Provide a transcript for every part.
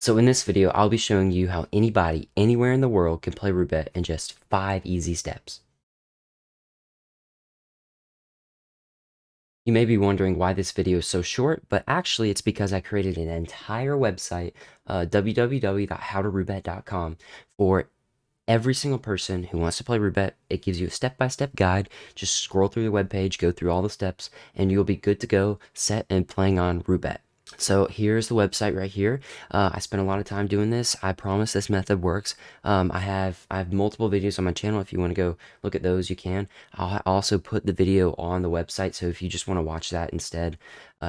So in this video, I'll be showing you how anybody, anywhere in the world can play roulette in just 5 easy steps. You may be wondering why this video is so short, but actually it's because I created an entire website, www.howtoroulette.com, for every single person who wants to play roulette. It gives you a step-by-step guide. Just scroll through the web page, go through all the steps, and you'll be good to go, set and playing on roulette. So here's the website right here. I spent a lot of time doing this. I promise this method works. I have multiple videos on my channel. If you want to go look at those, you can. I'll also put the video on the website, so if you just want to watch that instead,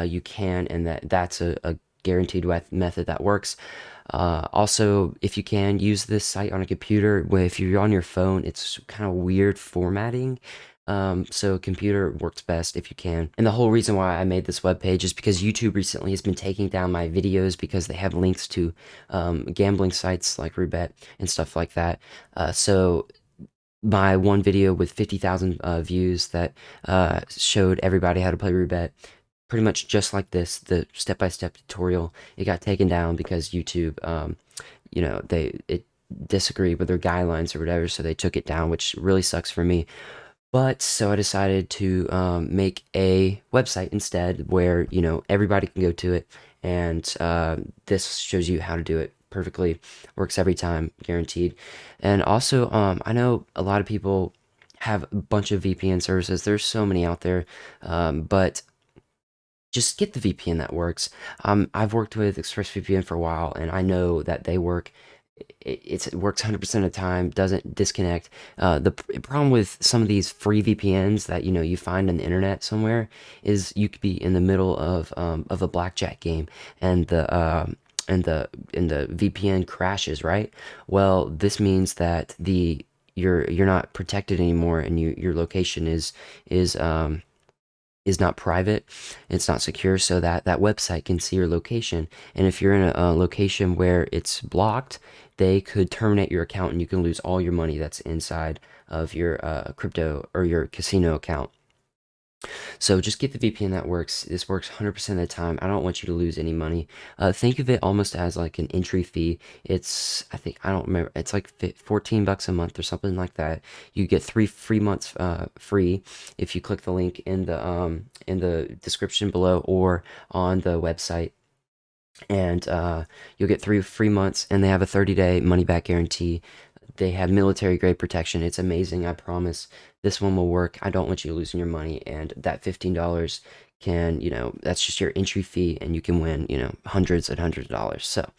you can, and that's a guaranteed method that works. Also, if you can, use this site on a computer. If you're on your phone, it's kind of weird formatting. So computer works best if you can. And the whole reason why I made this web page is because YouTube recently has been taking down my videos because they have links to gambling sites like Roulette and stuff like that. So my one video with 50,000 views that showed everybody how to play Roulette, pretty much just like this, the step-by-step tutorial, it got taken down because YouTube, it disagreed with their guidelines or whatever, so they took it down, which really sucks for me. But so I decided to make a website instead where, everybody can go to it, and this shows you how to do it perfectly. Works every time, guaranteed. And also, I know a lot of people have a bunch of VPN services. There's so many out there, but just get the VPN that works. I've worked with ExpressVPN for a while, and I know that they work. It works 100% of the time, doesn't disconnect. The problem with some of these free VPNs that you find on the internet somewhere is you could be in the middle of a blackjack game, and the VPN crashes, right? Well, this means that you're not protected anymore, and your location is not private, it's not secure, so that website can see your location. And if you're in a location where it's blocked, they could terminate your account, and you can lose all your money that's inside of your crypto or your casino account. So just get the VPN that works. This works 100% of the time. I don't want you to lose any money. Think of it almost as like an entry fee. I don't remember, it's like 14 bucks a month or something like that. You get 3 free months free if you click the link in the description below or on the website. And you'll get 3 free months, and they have a 30-day money-back guarantee. They have military grade protection. It's amazing, I promise. This one will work. I don't want you losing your money, and that $15 can, that's just your entry fee, and you can win, hundreds and hundreds of dollars. So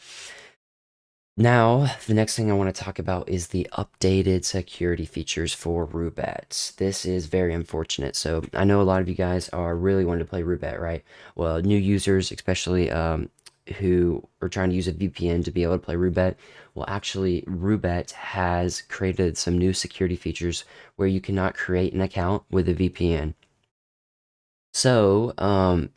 now, the next thing I want to talk about is the updated security features for Roulette. This is very unfortunate. So I know a lot of you guys are really wanting to play Roulette, right? Well, new users, especially who are trying to use a VPN to be able to play Roulette. Well, actually, Roulette has created some new security features where you cannot create an account with a VPN. So,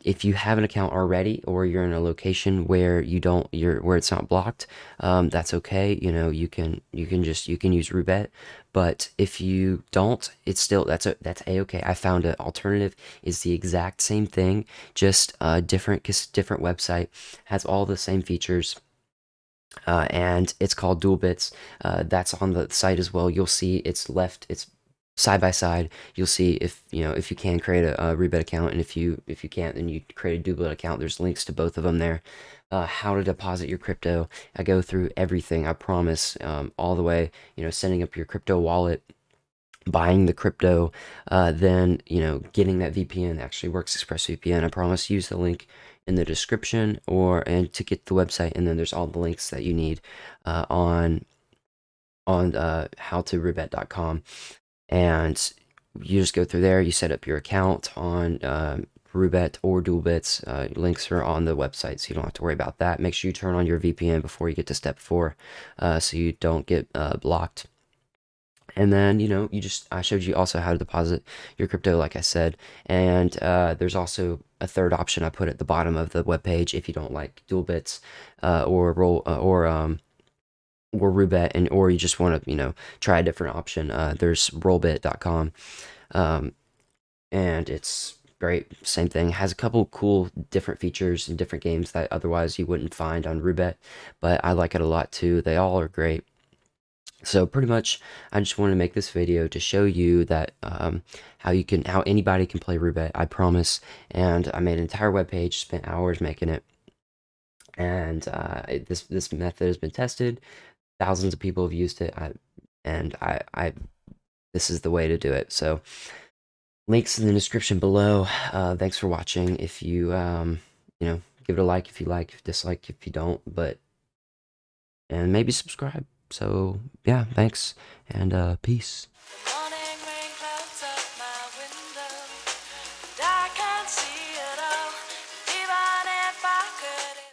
if you have an account already, or you're in a location where where it's not blocked, that's okay. You can use Roulette. But if you don't, it's still that's a-okay. I found an alternative is the exact same thing, just different website, has all the same features. And it's called DualBits. That's on the site as well. You'll see it's side by side. You'll see if you can create a Roulette account, and if you can't, then you create a duplicate account. There's links to both of them there. How to deposit your crypto. I go through everything, I promise, all the way, setting up your crypto wallet, buying the crypto, then getting that VPN that actually works, ExpressVPN. I promise. Use the link in the description and to get the website, and then there's all the links that you need on howtoroulette.com. And you just go through there, you set up your account on Roulette or DualBits. Links are on the website, so you don't have to worry about that. Make sure you turn on your VPN before you get to step 4, so you don't get blocked. And then, I showed you also how to deposit your crypto, like I said. And there's also a third option I put at the bottom of the webpage if you don't like DualBits or Roulette, or you just want to, try a different option. There's rollbit.com, and it's great. Same thing. Has a couple cool different features in different games that otherwise you wouldn't find on Roobet, but I like it a lot too. They all are great. So pretty much, I just want to make this video to show you that how anybody can play Roobet. I promise. And I made an entire web page, spent hours making it, and this method has been tested. Thousands of people have used it, and this is the way to do it. So links in the description below. Thanks for watching. If you give it a like if you like, dislike if you don't, and maybe subscribe. So yeah, thanks and peace.